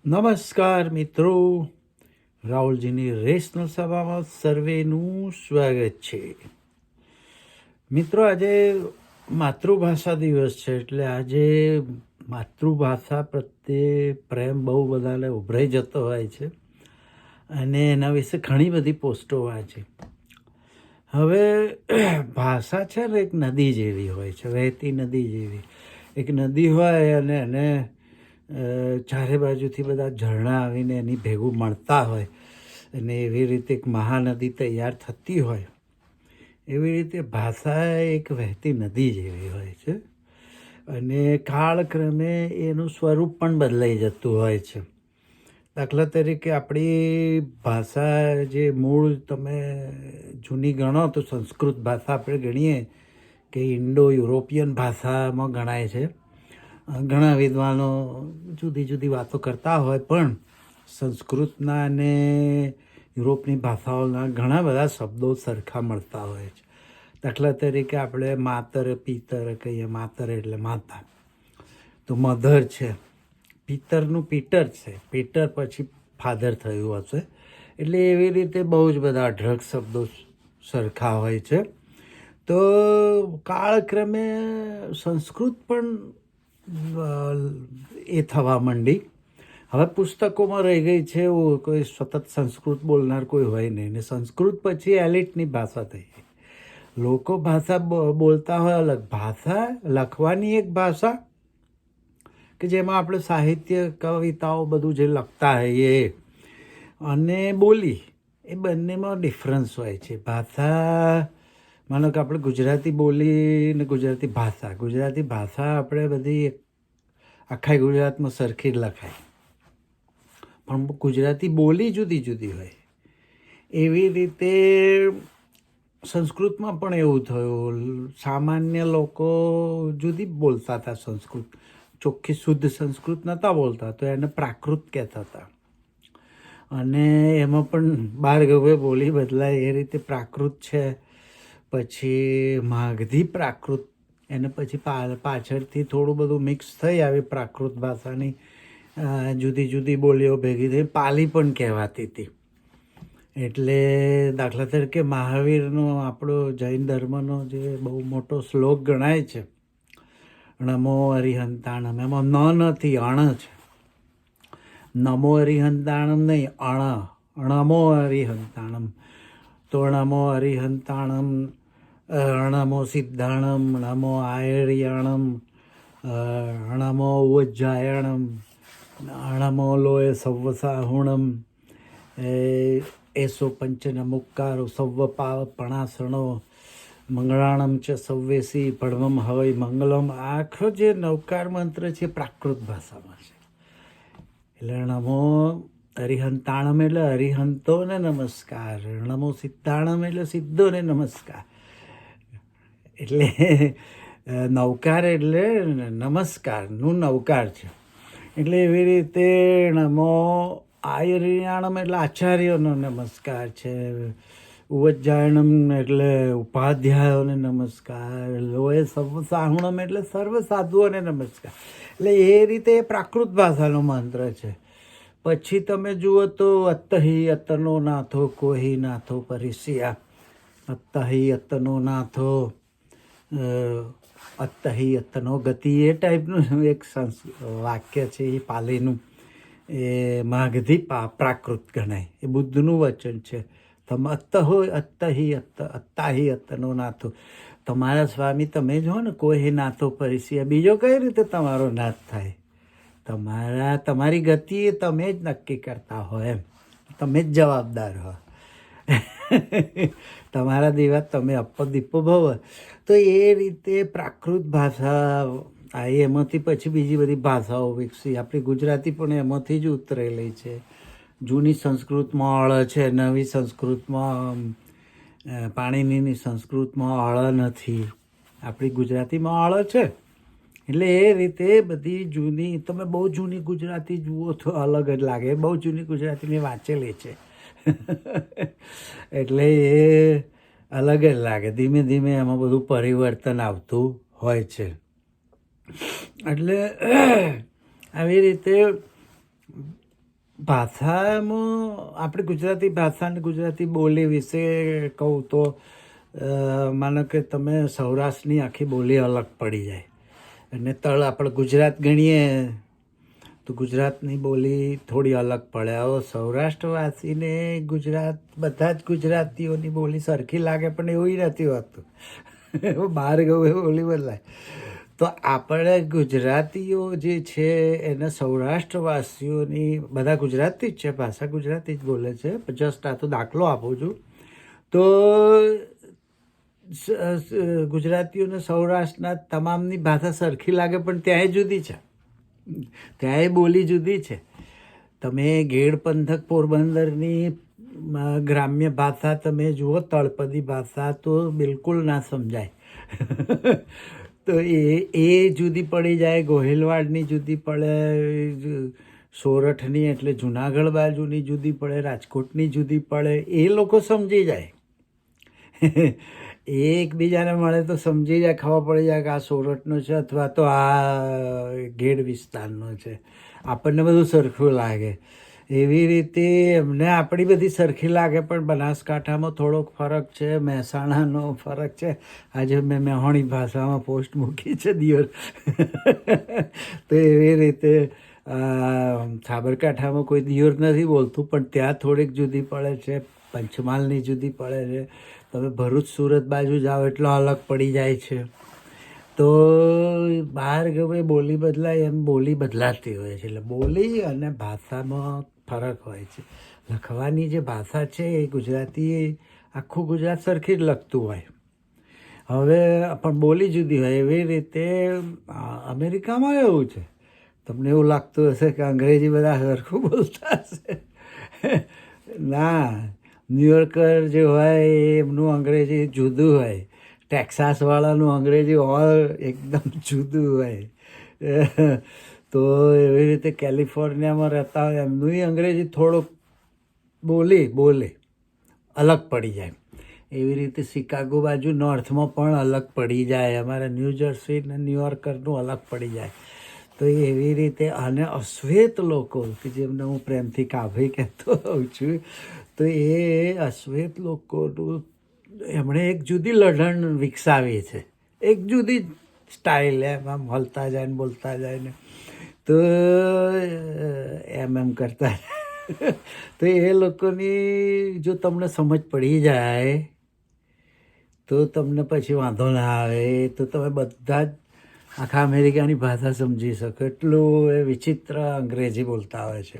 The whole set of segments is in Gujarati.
નમસ્કાર મિત્રો, રાહુલજીની રેશનલ સભામાં સર્વેનું સ્વાગત છે. મિત્રો, આજે માતૃભાષા દિવસ છે, એટલે આજે માતૃભાષા પ્રત્યે પ્રેમ બહુ બધાને ઉભરાઈ જતો હોય છે અને એના વિશે ઘણી બધી પોસ્ટો વાંચી. હવે ભાષા છે ને એક નદી જેવી હોય છે, વહેતી નદી જેવી. એક નદી હોય અને એને ચારે બાજુથી બધા ઝરણા આવીને એની ભેગું મળતા હોય અને એવી રીતે એક મહાનદી તૈયાર થતી હોય, એવી રીતે ભાષા એક વહેતી નદી જેવી હોય છે અને કાળક્રમે એનું સ્વરૂપ પણ બદલાઈ જતું હોય છે. દાખલા તરીકે આપણી ભાષા જે મૂળ તમે જૂની ગણો તો સંસ્કૃત ભાષા આપણે ગણીએ કે ઇન્ડો યુરોપિયન ભાષામાં ગણાય છે. ઘણા વિદ્વાનો જુદી જુદી વાતો કરતા હોય, પણ સંસ્કૃતના અને યુરોપની ભાષાઓના ઘણા બધા શબ્દો સરખા મળતા હોય છે. દાખલા તરીકે આપણે માતર પિતર કહીએ. માતર એટલે માતા, તો મધર છે. પિતરનું પીટર છે, પીટર પછી ફાધર થયું હશે. એટલે એવી રીતે બહુ જ બધા અઢળક શબ્દો સરખા હોય છે. તો કાળક્રમે સંસ્કૃત પણ એ થવા માંડી. હવે પુસ્તકોમાં રહી ગઈ છે, એવું કોઈ સતત સંસ્કૃત બોલનાર કોઈ હોય નહીં. ને સંસ્કૃત પછી એલિટની ભાષા થઈ ગઈ. લોકો ભાષા બોલતા હોય અલગ, ભાષા લખવાની એક ભાષા કે જેમાં આપણે સાહિત્ય કવિતાઓ બધું જે લખતા હોઈએ, અને બોલી, એ બંનેમાં ડિફરન્સ હોય છે. ભાષા, માનો કે આપણે ગુજરાતી બોલી ને ગુજરાતી ભાષા આપણે બધી આખા ગુજરાતમાં સરખી જ લખાય, પણ ગુજરાતી બોલી જુદી જુદી હોય. એવી રીતે સંસ્કૃતમાં પણ એવું થયું. સામાન્ય લોકો જુદી બોલતા હતા. સંસ્કૃત ચોખ્ખી શુદ્ધ સંસ્કૃત નહોતા બોલતા, તો એને પ્રાકૃત કહેતા હતા. અને એમાં પણ બારગવે બોલી બદલાય. એ રીતે પ્રાકૃત છે, પછી માગધી પ્રાકૃત, એને પછી પાછળથી થોડું બધું મિક્સ થઈ આવી પ્રાકૃત ભાષાની જુદી જુદી બોલીઓ ભેગી થઈ પાલી પણ કહેવાતી હતી. એટલે દાખલા તરીકે મહાવીરનો, આપણો જૈન ધર્મનો જે બહુ મોટો શ્લોક ગણાય છે, નમો અરિહંતાણમ, એમાં ન નથી, અણ છે. નમો અરિહંતાણમ નહીં, અણમો અરિહંતાણમ. તો નમો અરિહંતાણમ, અણમો સિદ્ધાણમ, નમો આયર્યાણમ, અણમો ઉજ્જાયણમ, અણમો લોય સવ્વસાહુણમ, એસો પંચન મુક્કારો સવ્વ પણાસણો, મંગળાણમ ચ સવ્વેસી પડવમ હવય મંગલમ. આખો જે નવકાર મંત્ર છે પ્રાકૃત ભાષામાં છે. એટલે નમો અરિહંતાણમ એટલે અરિહંતોને નમસ્કાર, નમો સિદ્ધાણમ એટલે સિદ્ધોને નમસ્કાર. એટલે નવકાર એટલે નમસ્કારનું નવકાર છે. એટલે એવી રીતે નમો આયર્યાણમ એટલે આચાર્યોનો નમસ્કાર છે. ઉવજ્જાયણમ એટલે ઉપાધ્યાયોને નમસ્કાર. લોય સવ્વસાહુણમ એટલે સર્વ સાધુઓને નમસ્કાર. એટલે એ રીતે પ્રાકૃત ભાષાનો મંત્ર છે. પછી તમે જુઓ તો અત્તહિ અત્તનો નાથો કોહી નાથો પરિસ્યા. અત્તહિ અત્તનો નાથો, અત્તહિ અત્તનો ગતિ, એ ટાઈપનું એક વાક્ય છે. એ પાલીનું, એ માગધી પ્રાકૃત ગણાય. એ બુદ્ધનું વચન છે. તમે અત્તાહિ અત્તનો નાથો, તમારા સ્વામી તમે જ હો ને. કોઈ નાથો પરિસ્યા, બીજો કઈ રીતે તમારો નાથ થાય? તમારી ગતિ એ તમે જ નક્કી કરતા હો, એમ તમે જ જવાબદાર હો. તમારા દીવા તમે અપ્પો દીપો ભવ. તો એ રીતે પ્રાકૃત ભાષા આવી. એમાંથી પછી બીજી બધી ભાષાઓ વિકસી. આપણી ગુજરાતી પણ એમાંથી જ ઉતરેલી છે. જૂની સંસ્કૃતમાં અળ છે, નવી સંસ્કૃતમાં પાણીની સંસ્કૃતમાં અળ નથી, આપણી ગુજરાતીમાં અળ છે. એટલે એ રીતે બધી જૂની, તમે બહુ જૂની ગુજરાતી જુઓ તો અલગ જ લાગે. બહુ જૂની ગુજરાતી મેં વાંચેલી છે. એટલે એ અલગ જ લાગે. ધીમે ધીમે એમાં બધું પરિવર્તન આવતું હોય છે. એટલે આવી રીતે ભાષામાં આપણે ગુજરાતી ભાષા અને ગુજરાતી બોલી વિશે કહું તો માનો કે તમે સૌરાષ્ટ્રની આખી બોલી અલગ પડી જાય અને આપણે ગુજરાત ગણીએ તો ગુજરાતની બોલી થોડી અલગ પડે. હવે સૌરાષ્ટ્રવાસીને ગુજરાત બધા જ ગુજરાતીઓની બોલી સરખી લાગે પણ એવું નથી હોતું. બહાર ગયું એ બોલી બદલાય. તો આપણે ગુજરાતીઓ જે છે એને સૌરાષ્ટ્રવાસીઓની બધા ગુજરાતી જ છે, ભાષા ગુજરાતી જ બોલે છે. જસ્ટ આ તો દાખલો આપું છું. તો ગુજરાતીઓને સૌરાષ્ટ્રના તમામની ભાષા સરખી લાગે પણ ત્યાંય જુદી છે, ત્યાંય બોલી જુદી છે. તમે ગેડ પંથક પોરબંદરની ગ્રામ્ય ભાષા તમે જુઓ, તળપદી ભાષા, તો બિલકુલ ના સમજાય. તો એ જુદી પડી જાય. ગોહિલવાડની જુદી પડે, સોરઠની એટલે જુનાગઢ બાજુની જુદી પડે, રાજકોટની જુદી પડે. એ લોકો સમજી જાય. એ એકબીજાને મળે તો સમજી જાય, ખબર પડી જાય કે આ સોરઠનો છે અથવા તો આ ગેડ વિસ્તારનો છે. આપણને બધું સરખું લાગે. એવી રીતે એમને આપણી બધી સરખી લાગે પણ બનાસકાંઠામાં થોડોક ફરક છે, મહેસાણાનો ફરક છે. આજે મેં મેહોણી ભાષામાં પોસ્ટ મૂકી છે દિયોર. તો એવી રીતે સાબરકાંઠામાં કોઈ દિયોર નથી બોલતું પણ ત્યાં થોડીક જુદી પડે છે. પંચમહાલની જુદી પડે છે. તમે ભરૂચ સુરત બાજુ જાઓ એટલો અલગ પડી જાય છે. તો બહાર ગમે બોલી બદલાય એમ બોલી બદલાતી હોય છે. એટલે બોલી અને ભાષામાં ફરક હોય છે. લખવાની જે ભાષા છે એ ગુજરાતી આખું ગુજરાત સરખી જ લખતું હોય, હવે પણ બોલી જુદી હોય. એવી રીતે અમેરિકામાં એવું છે. તમને એવું લાગતું હશે કે અંગ્રેજી બધા સરખું બોલતા હશે. ના, ન્યુયોર્કર જે હોય એમનું અંગ્રેજી જુદું હોય, ટેક્સાસવાળાનું અંગ્રેજી એકદમ જુદું હોય. તો એવી રીતે કેલિફોર્નિયામાં રહેતા હોય એમનું અંગ્રેજી થોડુંક બોલે અલગ પડી જાય. એવી રીતે શિકાગો બાજુ નોર્થમાં પણ અલગ પડી જાય. અમારા ન્યૂજર્સી ને ન્યુયોર્કરનું અલગ પડી જાય. તો એવી રીતે અને અશ્વેત લોકો કે જેમને હું પ્રેમથી કાભી કહેતો હોઉં છું, તો એ અશ્વેત લોકોનું એમણે એક જુદી લઢણ વિકસાવી છે, એક જુદી સ્ટાઇલ. એમ હલતા જાય ને બોલતા જાય ને તો એમ કરતા. તો એ લોકોની જો તમને સમજ પડી જાય તો તમને પછી વાંધો ના આવે. તો તમે બધા જ આખા અમેરિકાની ભાષા સમજી શકો. એટલું એ વિચિત્ર અંગ્રેજી બોલતા હોય છે.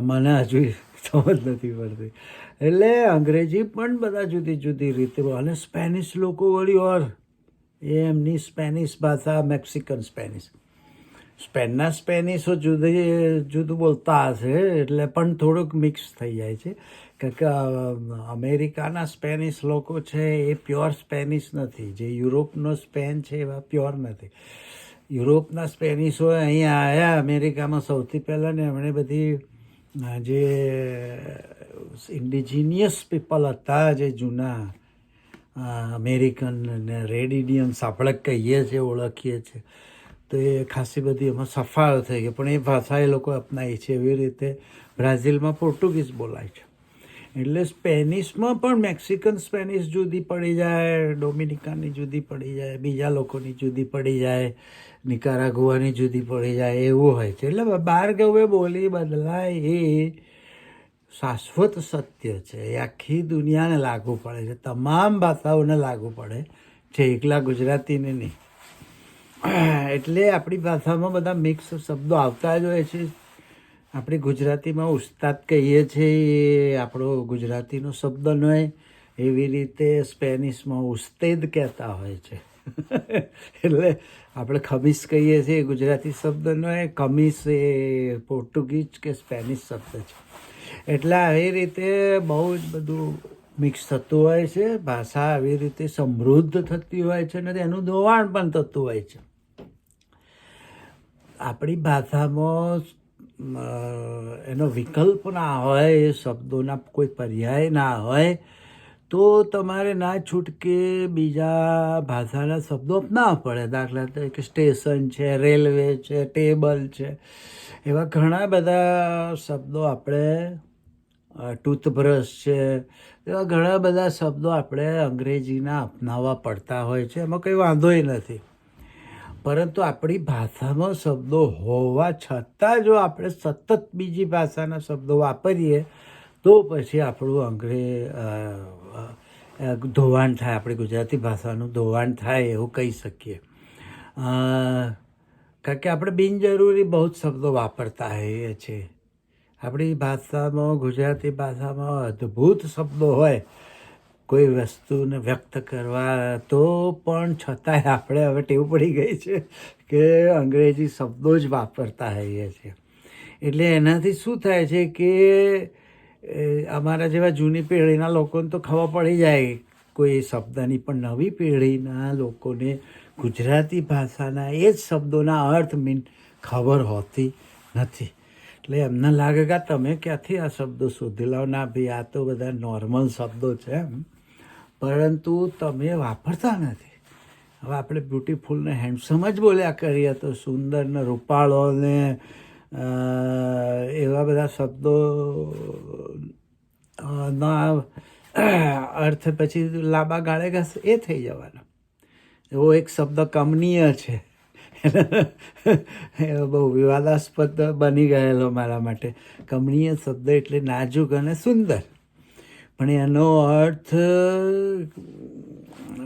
મને હજુ સમજ નથી પડતી. એટલે અંગ્રેજી પણ બધા જુદી જુદી રીતે. અને સ્પેનિશ લોકો વળી એમની સ્પેનિશ ભાષા મેક્સિકન સ્પેનિશ, સ્પેનના સ્પેનિશો જુદું બોલતા હશે એટલે પણ થોડુંક મિક્સ થઈ જાય છે. કારણ કે અમેરિકાના સ્પેનિશ લોકો છે એ પ્યોર સ્પેનિશ નથી. જે યુરોપનો સ્પેન છે એવા પ્યોર નથી. યુરોપના સ્પેનિશો અહીંયા આવ્યા અમેરિકામાં સૌથી પહેલાં ને એમણે બધી જે ઇન્ડિજિનિયસ પીપલ હતા, જે જૂના અમેરિકન ને રેડ ઇન્ડિયન્સ આપણે કહીએ છીએ, ઓળખીએ છીએ, તો એ ખાસી બધી એમાં સફાયો થઈ ગઈ. પણ એ ભાષા એ લોકો અપનાવી છે. એવી રીતે બ્રાઝિલમાં પોર્ટુગીઝ બોલાય છે. એટલે સ્પેનિશમાં પણ મેક્સિકન સ્પેનિશ જુદી પડી જાય, ડોમિનિકાની જુદી પડી જાય, બીજા લોકોની જુદી પડી જાય, નિકારાગુઆની જુદી પડી જાય, એવું હોય છે. એટલે બહાર ગવે બોલી બદલાય એ શાશ્વત સત્ય છે. એ આખી દુનિયાને લાગુ પડે છે, તમામ ભાષાઓને લાગુ પડે છે, એકલા ગુજરાતીને નહીં. એટલે આપણી ભાષામાં બધા મિક્સ શબ્દો આવતા જ હોય છે. આપણે ગુજરાતીમાં ઉસ્તાદ કહીએ છીએ, એ આપણો ગુજરાતીનો શબ્દ ન હોય. એવી રીતે સ્પેનિશમાં ઉસ્તેદ કહેતા હોય છે. એટલે આપણે ખમીસ કહીએ છીએ, ગુજરાતી શબ્દ ન હોય. કમીસ એ પોર્ટુગીઝ કે સ્પેનિશ શબ્દ છે. એટલે આવી રીતે બહુ જ બધું મિક્સ થતું હોય છે. ભાષા આવી રીતે સમૃદ્ધ થતી હોય છે અને એનું ધોવાણ પણ થતું હોય છે. આપણી ભાષામાં એનો વિકલ્પ ના હોય, એ શબ્દોના કોઈ પર્યાય ના હોય, તો તમારે ના છૂટકે બીજા ભાષાના શબ્દો અપનાવવા પડે. દાખલા તરીકે સ્ટેશન છે, રેલવે છે, ટેબલ છે, એવા ઘણા બધા શબ્દો આપણે, ટૂથબ્રશ છે, એવા ઘણા બધા શબ્દો આપણે અંગ્રેજીના અપનાવવા પડતા હોય છે. એમાં કંઈ વાંધોય નથી. પરંતુ આપણી ભાષામાં શબ્દો હોવા છતાં જો આપણે સતત બીજી ભાષાના શબ્દો વાપરીએ તો પછી આપણું ધોવાણ થાય, આપણી ગુજરાતી ભાષાનું ધોવાણ થાય એવું કહી શકીએ. કારણ કે આપણે બિનજરૂરી બહુ જ શબ્દો વાપરતા હોઈએ છીએ. આપણી ભાષામાં, ગુજરાતી ભાષામાં અદ્ભુત શબ્દો હોય કોઈ વસ્તુને વ્યક્ત કરવા, તો પણ છતાંય આપણે હવે ટેવ પડી ગઈ છે કે અંગ્રેજી શબ્દો જ વાપરતા હોઈએ છીએ. એટલે એનાથી શું થાય છે કે અમારા જેવા જૂની પેઢીના લોકોને તો ખબર પડી જાય કોઈ શબ્દની, પણ નવી પેઢીના લોકોને ગુજરાતી ભાષાના એ જ શબ્દોના અર્થ ખબર હોતી નથી. એટલે એમને લાગે કે તમે ક્યાંથી આ શબ્દો શોધી લાવો. ના ભાઈ, આ તો બધા નોર્મલ શબ્દો છે એમ, પરંતુ તમે વાપરતા નથી. હવે આપણે બ્યુટીફુલ ને હેન્ડસમ જ બોલ્યા કરીએ તો સુંદર ને રૂપાળો ને એવા બધા શબ્દો ના અર્થ પછી લાંબા ગાળે એ થઈ જવાનો. એવો એક શબ્દ કમનીય છે, બહુ વિવાદાસ્પદ બની ગયેલો મારા માટે. કમનીય શબ્દ એટલે નાજુક અને સુંદર, પણ એનો અર્થ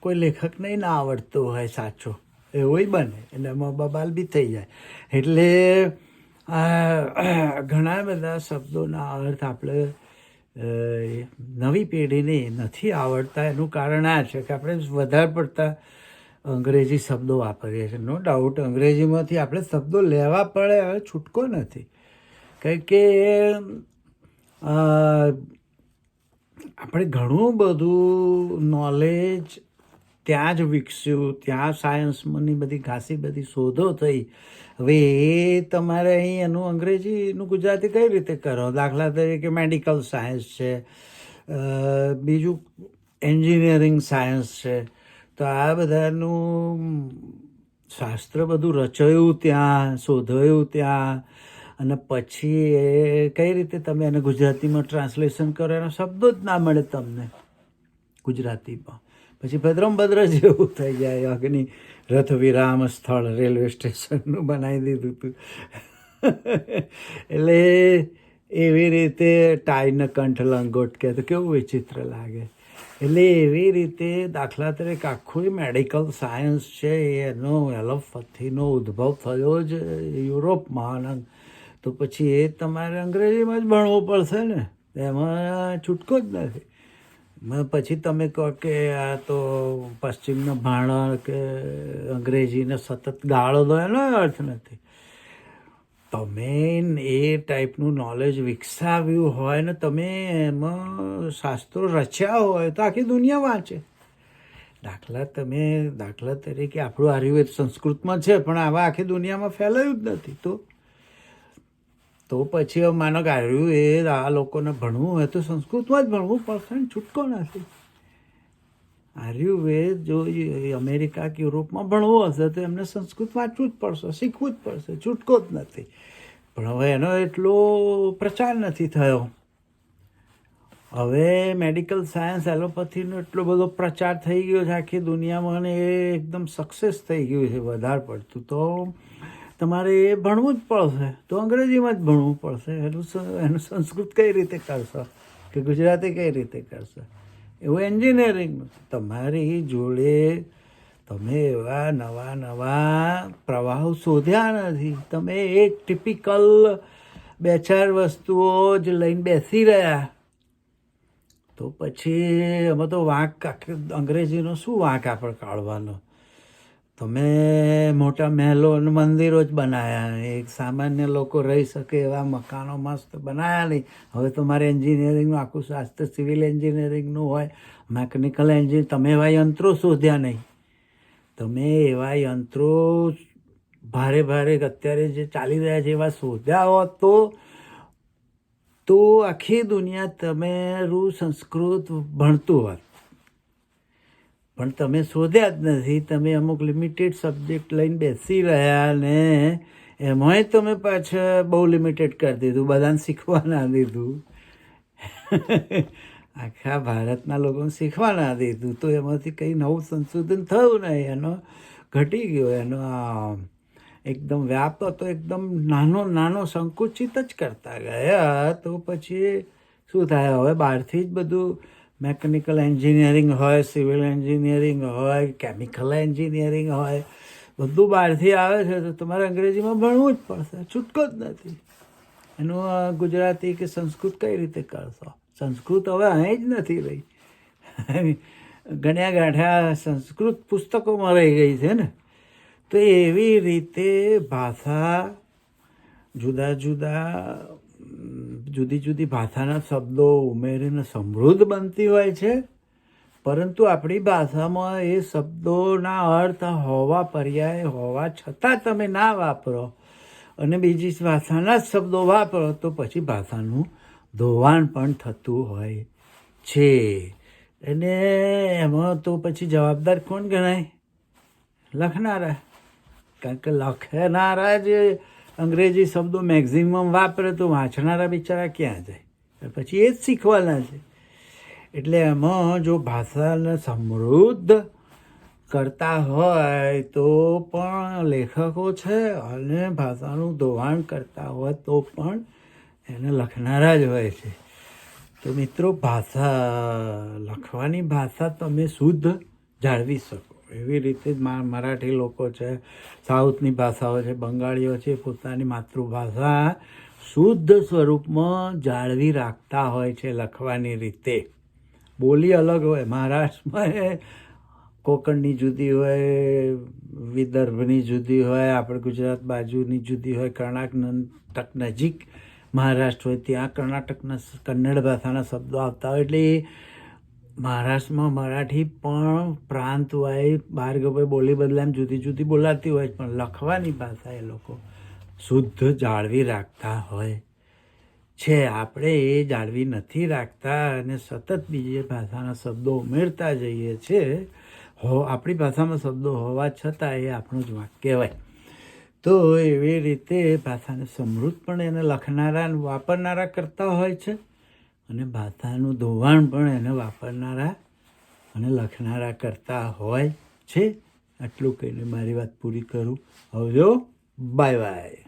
કોઈ લેખકને ના આવડતો હોય સાચો, એવોય બને, એટલે એમાં બબાલ બી થઈ જાય. એટલે ઘણા બધા શબ્દોના અર્થ આપણે નવી પેઢીને નથી આવડતા. એનું કારણ આ છે કે આપણે વધારે પડતા અંગ્રેજી શબ્દો વાપરીએ છીએ. નો ડાઉટ અંગ્રેજીમાંથી આપણે શબ્દો લેવા પડે, હવે છૂટકો નથી. કારણ કે આપણે ઘણું બધું નોલેજ ત્યાં જ વિકસ્યું, ત્યાં સાયન્સમાંની બધી ખાસી બધી શોધો થઈ. હવે એ તમારે અહીં એનું અંગ્રેજીનું ગુજરાતી કઈ રીતે કરો? દાખલા તરીકે મેડિકલ સાયન્સ છે, બીજું એન્જિનિયરિંગ સાયન્સ છે. તો આ બધાનું શાસ્ત્ર બધું રચાયું ત્યાં, શોધાયું ત્યાં, અને પછી એ કઈ રીતે તમે એને ગુજરાતીમાં ટ્રાન્સલેશન કરો? એનો શબ્દો જ ના મળે તમને ગુજરાતીમાં. પછી ભદ્રમભદ્ર જેવું થઈ જાય. અગ્નિ રથ વિરામ સ્થળ રેલવે સ્ટેશનનું બનાવી દીધું હતું. એટલે એવી રીતે ટાઈને કંઠ લંગોટ કહે તો કેવું વિચિત્ર લાગે. એટલે એવી રીતે દાખલા તરીકે આખું મેડિકલ સાયન્સ છે, એનો એલોપેથીનો ઉદ્ભવ થયો જ યુરોપમાં. તો પછી એ તમારે અંગ્રેજીમાં જ ભણવું પડશે ને, એમાં છૂટકો જ નથી. પછી તમે કહો કે આ તો પશ્ચિમનો ભાણો કે અંગ્રેજીને સતત ગાળો દો, એનો અર્થ નથી. તમે એ ટાઈપનું નોલેજ વિકસાવ્યું હોય ને તમે એમાં શાસ્ત્રો રચ્યા હોય તો આખી દુનિયા વાંચે. દાખલા તરીકે આપણું આયુર્વેદ સંસ્કૃતમાં છે, પણ આવા આખી દુનિયામાં ફેલાયું જ નથી. તો પછી માનો કે આયુર્વેદ આ લોકોને ભણવું હોય તો સંસ્કૃતમાં જ ભણવું પડશે ને, છૂટકો નથી. આયુર્વેદ જો અમેરિકા કે યુરોપમાં ભણવું હશે તો એમને સંસ્કૃત વાંચવું જ પડશે, શીખવું જ પડશે, છૂટકો જ નથી. પણ હવે એનો એટલો પ્રચાર નથી થયો. હવે મેડિકલ સાયન્સ, એલોપેથીનો એટલો બધો પ્રચાર થઈ ગયો છે આખી દુનિયામાં, અને એ એકદમ સક્સેસ થઈ ગયું છે વધારે પડતું. તો તમારે એ ભણવું જ પડશે, તો અંગ્રેજીમાં જ ભણવું પડશે. એનું સંસ્કૃત કઈ રીતે કરશો કે ગુજરાતી કઈ રીતે કરશો? એવું એન્જિનિયરિંગનું તમારી જોડે તમે એવા નવા નવા પ્રવાહો શોધ્યા નથી. તમે એક ટિપિકલ 2-4 વસ્તુઓ જ લઈને બેસી રહ્યા. તો પછી એમાં તો વાંક, અંગ્રેજીનો શું વાંક આપણે કાઢવાનો? તમે મોટા મહેલો અને મંદિરો જ બનાવ્યા, એક સામાન્ય લોકો રહી શકે એવા મકાનો મસ્ત બનાવ્યા નહીં. હવે તમારે એન્જિનિયરિંગનું આખું શાસ્ત્ર સિવિલ એન્જિનિયરિંગનું હોય, મેકેનિકલ એન્જિનિયર, તમે એવા યંત્રો શોધ્યા નહીં. તમે એવા યંત્રો ભારે અત્યારે જે ચાલી રહ્યા છે એવા શોધ્યા હોત તો તો આખી દુનિયા તમારું સંસ્કૃત ભણતું હોત, પણ તમે શોધ્યા જ નથી. તમે અમુક લિમિટેડ સબ્જેક્ટ લઈને બેસી રહ્યા ને એમાંય તમે પાછા બહુ લિમિટેડ કરી દીધું, બધાને શીખવા ના દીધું. આખા ભારતના લોકોને શીખવા ના દીધું, તો એમાંથી કંઈ નવું સંશોધન થયું નહીં, એનો ઘટી ગયો. એનો એકદમ વ્યાપ તો એકદમ નાનો સંકુચિત જ કરતા ગયા. તો પછી શું થાય? હવે બહારથી જ બધું મેકેનિકલ એન્જિનિયરિંગ હોય, સિવિલ એન્જિનિયરિંગ હોય, કેમિકલ એન્જિનિયરિંગ હોય, બધું બહારથી આવે છે. તો તમારે અંગ્રેજીમાં ભણવું જ પડશે, છૂટકો જ નથી. એનું ગુજરાતી કે સંસ્કૃત કઈ રીતે કરશો? સંસ્કૃત હવે અહીં જ નથી રહી, ગણ્યા ગાંઠ્યા સંસ્કૃત પુસ્તકોમાં રહી ગઈ છે ને. તો એવી રીતે ભાષા જુદી જુદી ભાષાના શબ્દો ઉમેરીને સમૃદ્ધ બનતી હોય છે, પરંતુ આપણી ભાષામાં એ શબ્દોના અર્થ હોવા પર્યાય હોવા છતાં તમે ના વાપરો અને બીજી ભાષાના જ શબ્દો વાપરો, તો પછી ભાષાનું ધોવાણ પણ થતું હોય છે. અને એમાં તો પછી જવાબદાર કોણ ગણાય? લખનારા. કારણ કે લખનારા જ અંગ્રેજી શબ્દો મેક્ઝિમમ વાપરે, તો વાંચનારા બિચારા ક્યાં જાય? પછી એ જ શીખવાના છે. એટલે એમાં જો ભાષાને સમૃદ્ધ કરતા હોય તો પણ લેખકો છે, અને ભાષાનું ધોવાણ કરતા હોય તો પણ એને લખનારા જ હોય છે. તો મિત્રો, લખવાની ભાષા તમે શુદ્ધ જાળવી શકો એવી રીતે જ મરાઠી લોકો છે, સાઉથની ભાષાઓ છે, બંગાળીઓ છે, પોતાની માતૃભાષા શુદ્ધ સ્વરૂપમાં જાળવી રાખતા હોય છે લખવાની રીતે. બોલી અલગ હોય, મહારાષ્ટ્રમાં કોકણની જુદી હોય, વિદર્ભની જુદી હોય, આપણે ગુજરાત બાજુની જુદી હોય, કર્ણાટક નજીક મહારાષ્ટ્ર હોય ત્યાં કર્ણાટકના કન્નડ ભાષાના શબ્દો આવતા હોય. એટલે મહારાષ્ટ્રમાં મરાઠી પણ પ્રાંત હોય, બાર ગમે બોલી બદલામ જુદી જુદી બોલાતી હોય, પણ લખવાની ભાષા એ લોકો શુદ્ધ જાળવી રાખતા હોય છે. આપણે એ જાળવી નથી રાખતા અને સતત બીજી ભાષાના શબ્દો ઉમેરતા જઈએ છીએ. આપણી ભાષામાં શબ્દો હોવા છતાં એ આપણું જ વાક્ય કહેવાય. તો એવી રીતે ભાષાને સમૃદ્ધ પણ એને લખનારા વાપરનારા કરતા હોય છે, અને ભાષાનું ધોવાણ પણ એને વાપરનારા અને લખનારા કરતા હોય છે. આટલું કહીને મારી વાત પૂરી કરું. આવજો, બાય બાય.